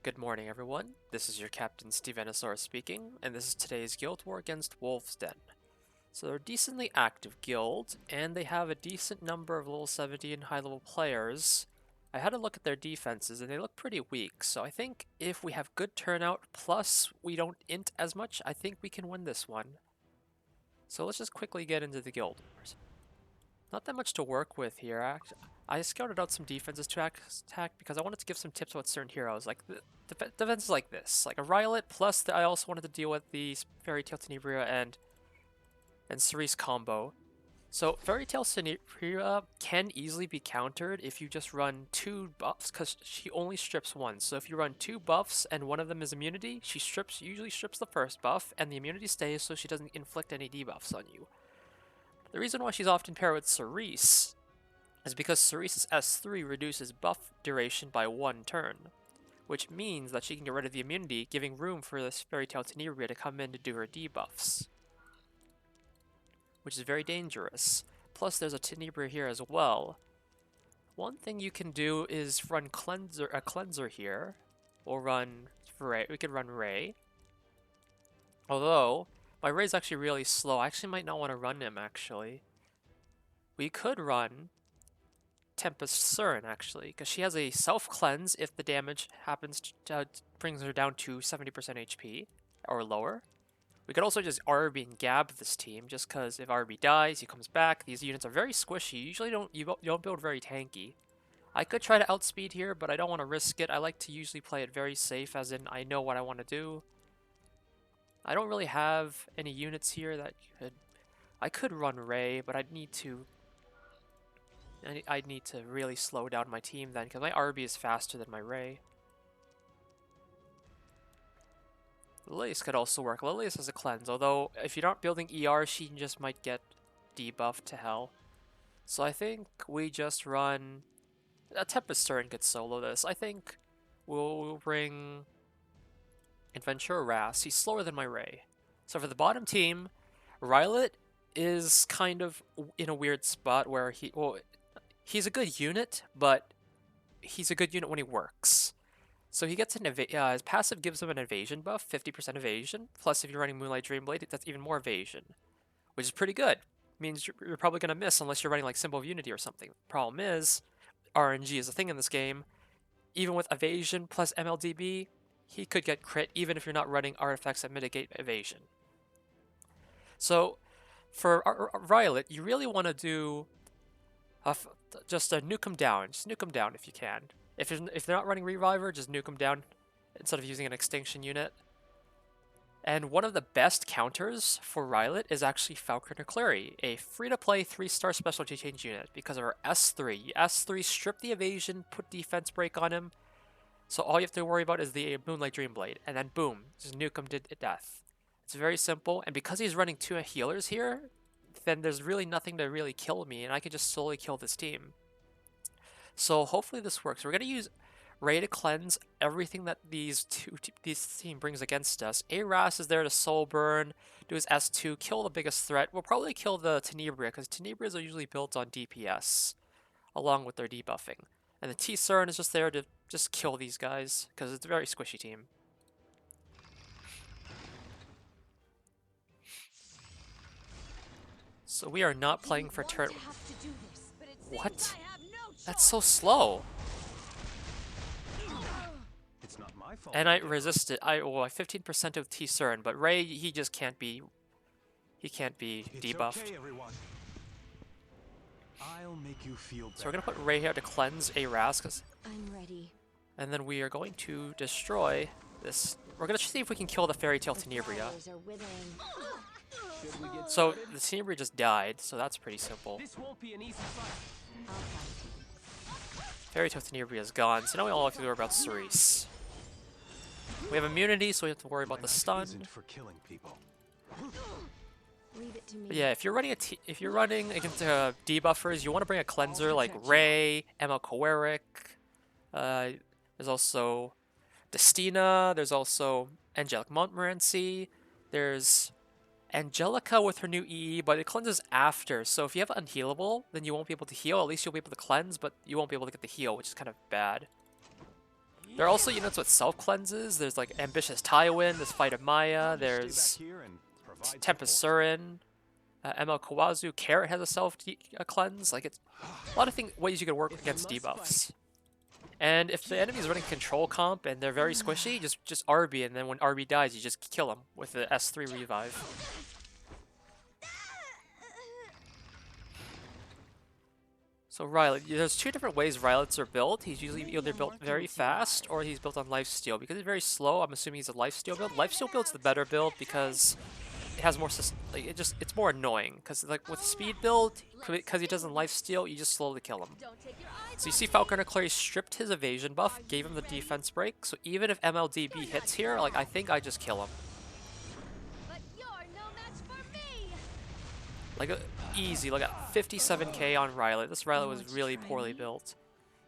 Good morning, everyone. This is your Captain Stevenosaurus speaking, and this is today's guild war against WolvesDen. So they're a decently active guild, and they have a decent number of level 70 and high level players. I had a look at their defenses, and they look pretty weak, so I think if we have good turnout, plus we don't int as much, I think we can win this one. So let's just quickly get into the guild wars. Not that much to work with here. I scouted out some defenses to attack because I wanted to give some tips about certain heroes. Like defenses like this, like a Rylet. Plus, I also wanted to deal with the Fairy Tail Tenebria and Cerise combo. So Fairy Tail Tenebria can easily be countered if you just run 2 buffs, because she only strips one. So if you run 2 buffs and one of them is immunity, she usually strips the first buff, and the immunity stays so she doesn't inflict any debuffs on you. The reason why she's often paired with Cerise is because Cerise's S3 reduces buff duration by 1 turn, which means that she can get rid of the immunity, giving room for this Fairy Tail Tenebria to come in to do her debuffs, which is very dangerous. Plus, there's a Tenebria here as well. One thing you can do is run a cleanser here, or run Ray. We could run Ray. Although my Ray's actually really slow. I actually might not want to run him, actually. We could run Tempest Surin, actually, because she has a self-cleanse if the damage happens to brings her down to 70% HP, or lower. We could also just RB and Gab this team, just because if RB dies, he comes back. These units are very squishy. You don't build very tanky. I could try to outspeed here, but I don't want to risk it. I like to usually play it very safe, as in I know what I want to do. I don't really have any units here that could... I could run Ray, but I'd need to really slow down my team then, because my RB is faster than my Ray. Lilius could also work. Lilius has a cleanse, although if you're not building ER, she just might get debuffed to hell. So I think we just run... A Tempest Surin could solo this. I think we'll bring Adventurer Ras. He's slower than my Ray. So for the bottom team, Rylet is kind of in a weird spot where he's a good unit, but he's a good unit when he works. So he gets his passive gives him an evasion buff, 50% evasion. Plus, if you're running Moonlight Dreamblade, that's even more evasion, which is pretty good. Means you're probably going to miss unless you're running like Symbol of Unity or something. Problem is, RNG is a thing in this game. Even with evasion plus MLDB, he could get crit even if you're not running artifacts that mitigate evasion. So for Rylet, you really want to do just nuke him down. Just nuke him down if you can. If they're not running Reviver, just nuke them down instead of using an extinction unit. And one of the best counters for Rylet is actually F.Kluri, a free-to-play 3-star specialty change unit because of her S3. S3 strip the evasion, put defense break on him, so all you have to worry about is the Moonlight Dreamblade, and then boom, just nuke him to death. It's very simple, and because he's running 2 healers here, then there's really nothing to really kill me, and I can just slowly kill this team. So hopefully this works. We're going to use Ray to cleanse everything that this team brings against us. Ras is there to soulburn, do his S2, kill the biggest threat. We'll probably kill the Tenebria, because Tenebrias are usually built on DPS, along with their debuffing. And the T-Surin is just there to just kill these guys, because it's a very squishy team. So we are not playing for turn... What? That's so slow. It's not my fault. And I resisted. I 15% of T-Surin, but Ray, he just can't be. He can't be debuffed. Okay, everyone. I'll make you feel better. So we're gonna put Ray here to cleanse a Ras, I'm ready. and then we are going to destroy this. We're gonna see if we can kill the Fairy Tail Tenebria. So the Tenebria just died, so that's pretty simple. This won't be an easy fight. Fairy Tail Tenebria is gone, so now we all have to worry about Cerise. We have immunity, so we have to worry about the stun. For killing people. Leave it to me. But yeah, if you're running against debuffers, you want to bring a cleanser like Ray, Emma Kowarik. There's also Destina. There's also Angelic Montmorency. There's Angelica with her new EE, but it cleanses after. So if you have unhealable, then you won't be able to heal. At least you'll be able to cleanse, but you won't be able to get the heal, which is kind of bad. There are also units with self-cleanses. There's like Ambitious Tywin, there's Fight of Maya, Stay there's back here and provide Tempest support. Surin, ML Kawazu. Carrot has a self-cleanse. Like, it's a lot of ways you can work against debuffs. And if the enemy's running control comp and they're very squishy, just RB, and then when RB dies, you just kill him with the S3 revive. So Rylot, there's two different ways Rylots are built. He's usually either built very fast or he's built on lifesteal. Because he's very slow, I'm assuming he's a lifesteal build. Lifesteal build's the better build because it has more like it's more annoying. Because like with speed build, because he doesn't lifesteal, you just slowly kill him. So you see F.Kluri stripped his evasion buff, gave him the defense break. So even if MLDB hits here, like I think I just kill him. Like easy, like at 57k on Rylot. This Rylot was really poorly built.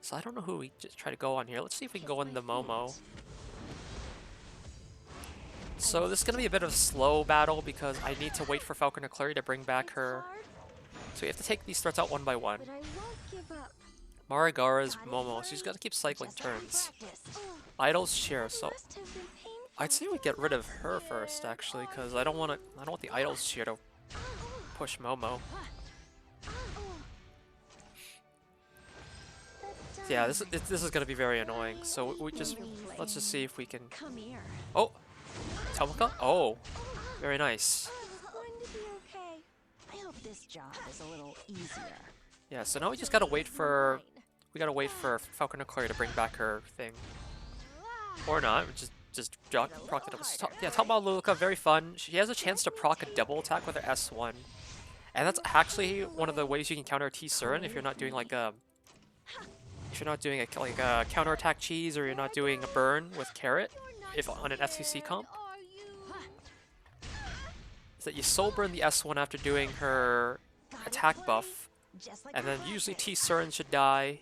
So I don't know who we just try to go on here. Let's see if we can go in the Momo. So this is going to be a bit of a slow battle because I need to wait for F.Kluri to bring back her. So we have to take these threats out one by one. Marigara's Momo. She's got to keep cycling turns. Idol's Cheer. So I'd say we get rid of her first actually because I don't want the Idol's Cheer to push Momo. Yeah, this is gonna be very annoying. So let's just see if we can. Oh, Tomoka. Oh, very nice. Yeah, so now we just gotta wait for F.Kluri to bring back her thing, or not. Just proc the double. Yeah, Talma Luluka, very fun. She has a chance to proc a double attack with her S1. And that's actually one of the ways you can counter T Surin if you're not doing like a counterattack cheese or you're not doing a burn with carrot if on an FCC comp. Is that you soul burn the S1 after doing her attack buff, and then usually T Surin should die.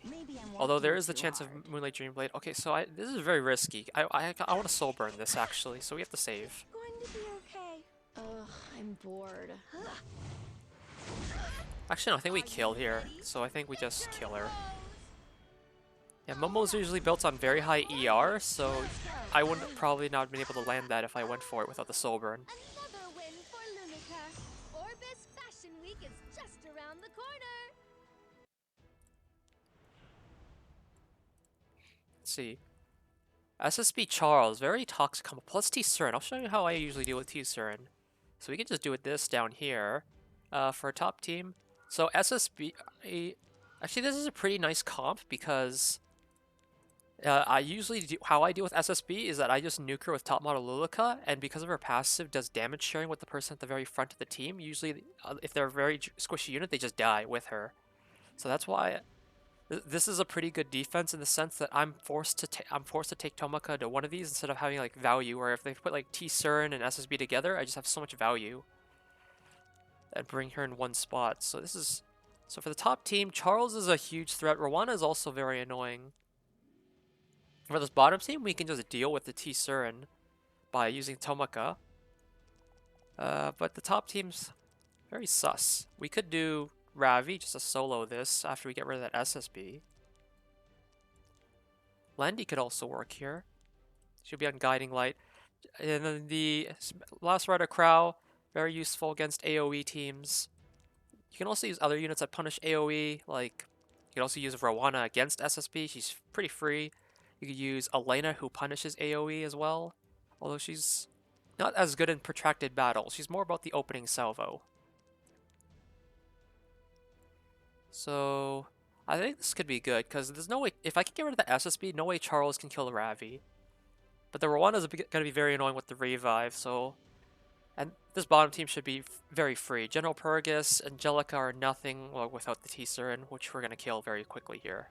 Although there is the chance of Moonlight Dreamblade. Okay, so this is very risky. I want to soul burn this actually, so we have to save. Ugh, I'm bored. Actually, no, I think we kill here, so I think we just kill her. Yeah, Momo's usually built on very high ER, so I wouldn't probably not have been able to land that if I went for it without the soul burn. Another win for Lunica. Orbis Fashion Week is just around the corner. Let's see. SSB Charles, very toxic combo, plus T Surin. I'll show you how I usually deal with T Surin. So we can just do it this down here for a top team. So SSB, actually this is a pretty nice comp because I usually do, how I deal with SSB is that I just nuke her with top model Luluka, and because of her passive does damage sharing with the person at the very front of the team. Usually if they're a very squishy unit, they just die with her. So that's why this is a pretty good defense in the sense that I'm forced to take Tomoka to one of these instead of having like value, or if they put like T Surin and SSB together, I just have so much value and bring her in one spot. So for the top team, Charles is a huge threat. Rowana is also very annoying. For this bottom team, we can just deal with the T Surin by using Tomoka. But the top team's very sus. We could do Ravi just to solo this after we get rid of that SSB. Landy could also work here. She'll be on Guiding Light. And then the Last Rider Crow, very useful against AoE teams. You can also use other units that punish AoE, like you can also use Rowana against SSB. She's pretty free. You could use Elena, who punishes AoE as well, although she's not as good in protracted battle. She's more about the opening salvo. So I think this could be good, because there's no way, if I can get rid of the SSB, no way Charles can kill Ravi. But the Rowana is going to be very annoying with the revive, so... And this bottom team should be very free. General Purgus, Angelica are nothing without the T Surin, which we're going to kill very quickly here.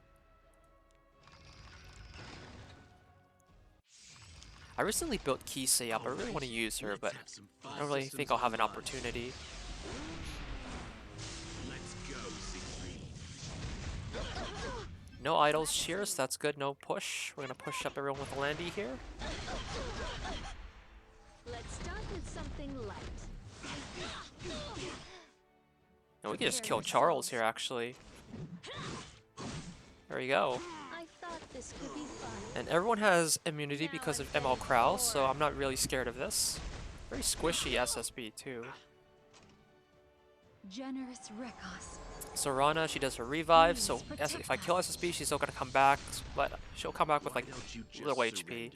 I recently built Kisei up. I really want to use her, but I don't really think I'll have an opportunity. No idols cheers, that's good, no push. We're gonna push up everyone with Landy here. Let's start with something light. No, we can just kill Charles here actually. There we go. I thought this could be fun. And everyone has immunity because of ML Kraus, so I'm not really scared of this. Very squishy SSB too. Generous Rekos. So Rana, she does her revive, so if I kill SSB, she's still gonna come back, but she'll come back with like little HP.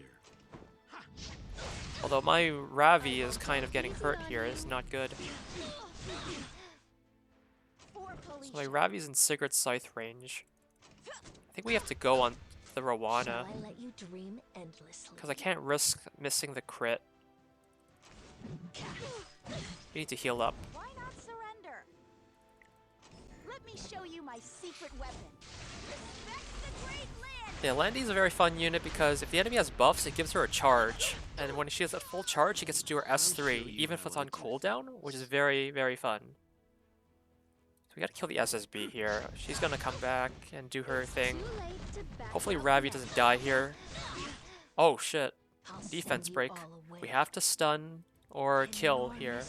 Although my Ravi is kind of getting hurt here, is not good. So my Ravi's in Sigurd's Scythe range. I think we have to go on the Rowana, because I can't risk missing the crit. You need to heal up. Why not surrender? Let me show you my secret weapon. Respect the great land. Yeah, Landy's a very fun unit because if the enemy has buffs, it gives her a charge. And when she has a full charge, she gets to do her S3, even if it's on cooldown, which is very, very fun. So we gotta kill the SSB here. She's gonna come back and do her thing. Hopefully Ravi doesn't die here. Oh shit. Defense break. We have to stun or kill here.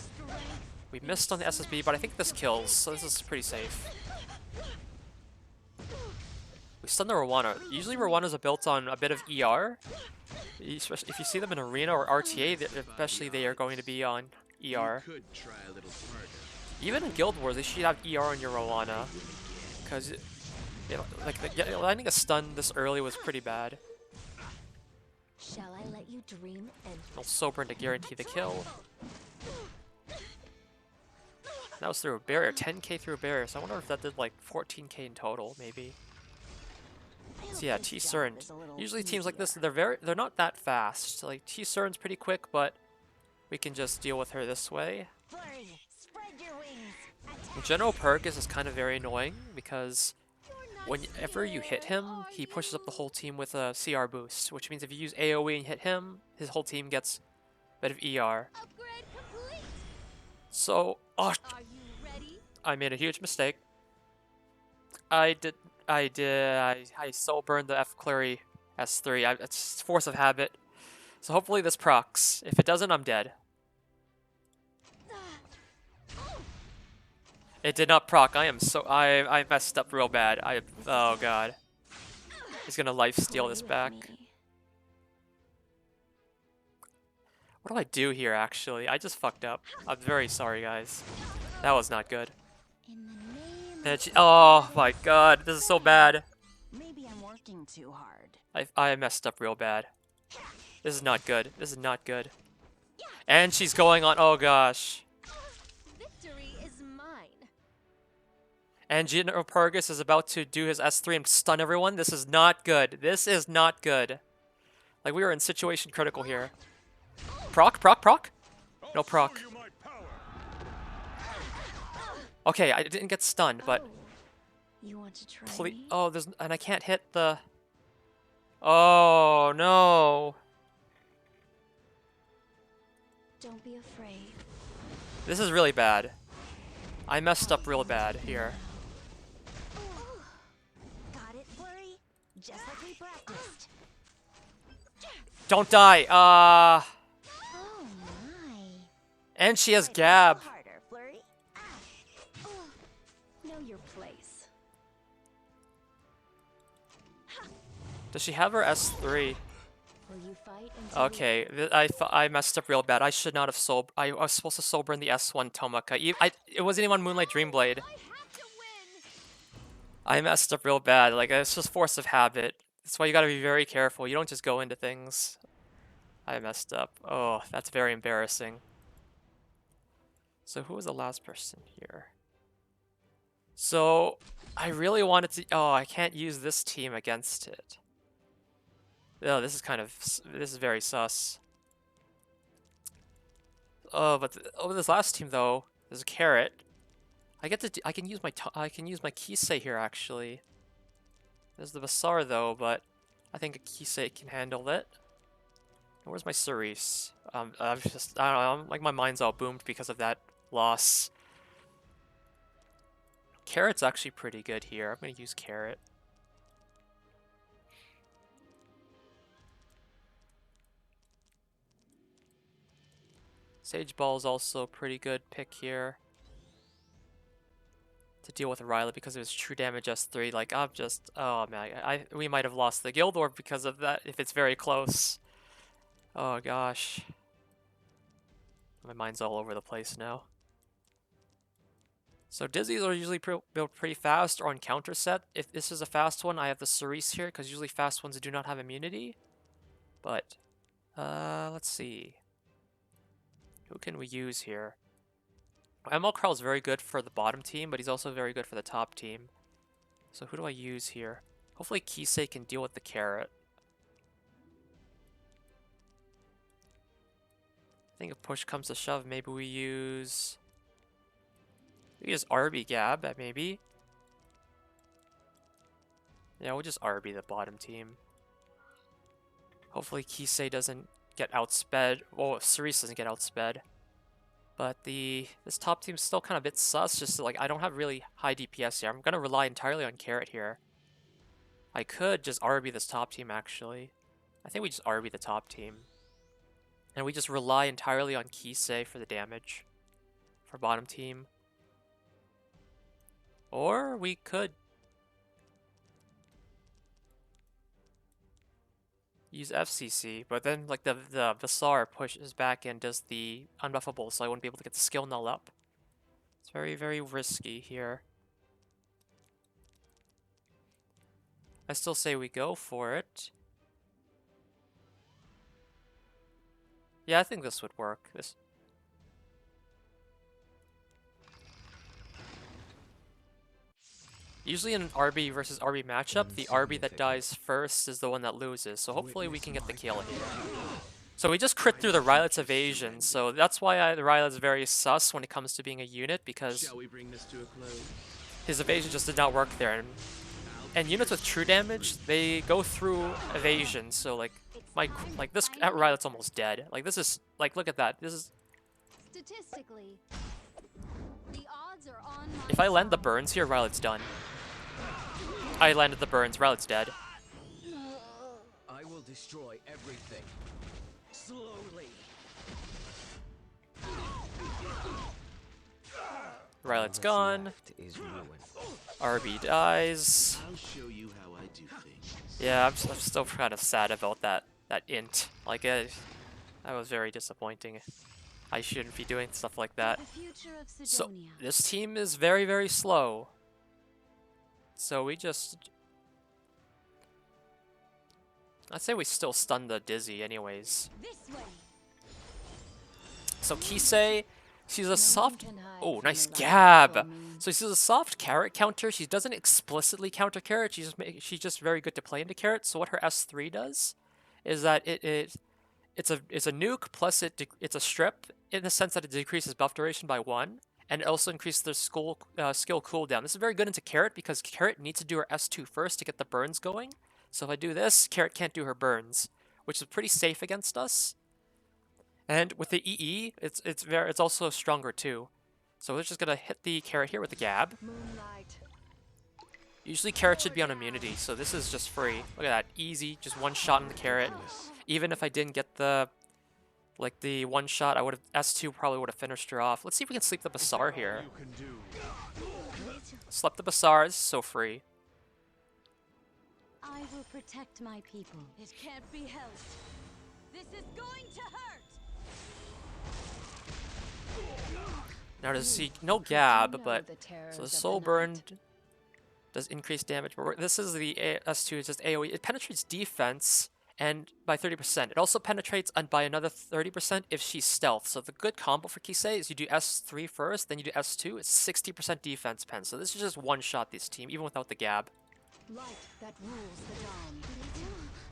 We missed on the SSB, but I think this kills, so this is pretty safe. We stun the Rowana. Usually Rowanas are built on a bit of ER. Especially if you see them in Arena or RTA, especially they are going to be on ER. Even in Guild Wars, they should have ER on your Rowana. Because landing a stun this early was pretty bad. Shall I let you dream and No soulburn to guarantee the kill. That was through a barrier, 10k through a barrier, so I wonder if that did like 14k in total, maybe. So yeah, T-Cern. Usually teams like this, they're not that fast. Like T-Cern's pretty quick, but we can just deal with her this way. General Pergus is kind of very annoying because whenever you hit him, he pushes up the whole team with a CR boost, which means if you use AoE and hit him, his whole team gets a bit of ER. So, oh, I made a huge mistake. I soulburned the F.Kluri S3. It's force of habit. So hopefully this procs. If it doesn't, I'm dead. It did not proc. I messed up real bad. Oh god. He's gonna lifesteal this back. What do I do here, actually? I just fucked up. I'm very sorry, guys. That was not good. Oh my god, this is so bad. maybe I'm working too hard. I messed up real bad. This is not good. This is not good. And she's going on. Oh gosh. Victory is mine. And General Pergus is about to do his S3 and stun everyone. This is not good. This is not good. Like, we are in situation critical here. Proc, proc, proc? No proc. Okay, I didn't get stunned, but... You want to try me? Oh, and I can't hit the... Oh, no. Don't be afraid. This is really bad. I messed up real bad here. Got it, Flurry? Just like we practiced. Don't die. Oh my. And she has Gab. Harder, Flurry. Know your place. Does she have her S3? Will you fight until Okay, I messed up real bad. I should not have I was supposed to soulburn the S1 Tomaka. It wasn't even on Moonlight Dreamblade. I have to win. I messed up real bad. Like, it's just force of habit. That's why you gotta be very careful. You don't just go into things. I messed up. Oh, that's very embarrassing. So who was the last person here? So, I really wanted to... Oh, I can't use this team against it. Oh, this is very sus. Oh, but over this last team though, there's a carrot. I can use my Kisei here actually. There's the Basar though, but I think a Kisei can handle it. Where's my Cerise? I don't know. Like, my mind's all boomed because of that loss. Carrot's actually pretty good here. I'm gonna use Carrot. Sage Ball is also a pretty good pick here. to deal with Riley because it was true damage S3. Like, I'm just... Oh, man. We might have lost the Guild War because of that if it's very close. Oh, gosh. My mind's all over the place now. So Dizzies are usually built pretty fast or on counter set. If this is a fast one, I have the Cerise here because usually fast ones do not have immunity. But, let's see. Who can we use here? ML Carl is very good for the bottom team, but he's also very good for the top team. So who do I use here? Hopefully Kisei can deal with the carrot. I think if push comes to shove, maybe we use... We use RB Gab, maybe. Yeah, we'll just RB the bottom team. Hopefully Kisei doesn't get outsped. Well, Cerise doesn't get outsped. But this top team's still kind of a bit sus, just like I don't have really high DPS here. I'm gonna rely entirely on carrot here. I could just RB this top team actually. I think we just RB the top team. And we just rely entirely on Kisei for the damage for bottom team. Or we could use FCC, but then like the Visar pushes back and does the unbuffable, so I wouldn't be able to get the skill null up. It's very, very risky here. I still say we go for it. Yeah, I think this would work. Usually in an RB versus RB matchup, the RB that dies first is the one that loses, so hopefully we can get the kill here. So we just crit through the Rylet's evasion, so that's why the Rylet's very sus when it comes to being a unit, because his evasion just did not work there. And units with true damage, they go through evasion, so like this Rylet's almost dead. Like this is, like look at that, this is... Statistically, the odds are on my If I land the side. burns here, Rylet's done. I landed the burns, Rylet's dead. I will destroy everything. Slowly. Rylet's gone. Is ruin. RB dies. I'll show you how I do things. Yeah, I'm still kind of sad about that int. Like, that was very disappointing. I shouldn't be doing stuff like that. The future of So, Sidonia. this team is very, very slow. So we just... I'd say we still stun the Dizzy anyways. This way. So Kisei, she's a No soft... one can hide Oh, from nice the light gab! from me. So she's a soft carrot counter. She doesn't explicitly counter carrot. She's just very good to play into carrot. So what her S3 does is that it's a nuke plus it's a strip in the sense that it decreases buff duration by 1, and it also increases their skill cooldown. This is very good into carrot because carrot needs to do her S2 first to get the burns going. So if I do this, carrot can't do her burns, which is pretty safe against us. And with the EE, it's also stronger too. So we're just gonna hit the carrot here with the gab. Moonlight. Usually carrot should be on immunity, so this is just free. Look at that, easy, just one shot in the carrot. Even if I didn't get the one shot, I would have S2 probably would have finished her off. Let's see if we can sleep the Basar here. You can do. Slept the Basar, this is so free. I will protect my people. It can't be helped. This is going to hurt. Now to You see no know gab, but the terrors so the of soul night. burned does increase damage, but this is the S2, it's just AoE. It penetrates defense and by 30%. It also penetrates by another 30% if she's stealth. So the good combo for Kisei is you do S3 first, then you do S2. It's 60% defense pen. So this is just one shot this team, even without the gab. Light that rules the dawn.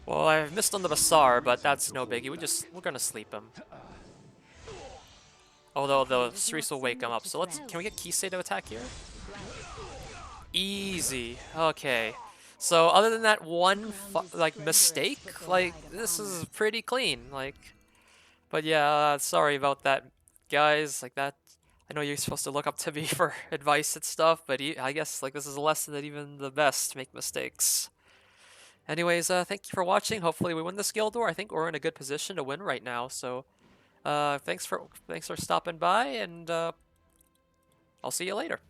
Well, I missed on the Basar, but that's no biggie. We're gonna sleep him. Although the Cerise will wake him up. So can we get Kisei to attack here? Easy. Okay. So other than that one mistake, this is pretty clean. But yeah, sorry about that, guys. That. I know you're supposed to look up to me for advice and stuff, but I guess this is a lesson that even the best make mistakes. Anyways, thank you for watching. Hopefully we win this Guild War. I think we're in a good position to win right now. So, thanks for stopping by, and I'll see you later.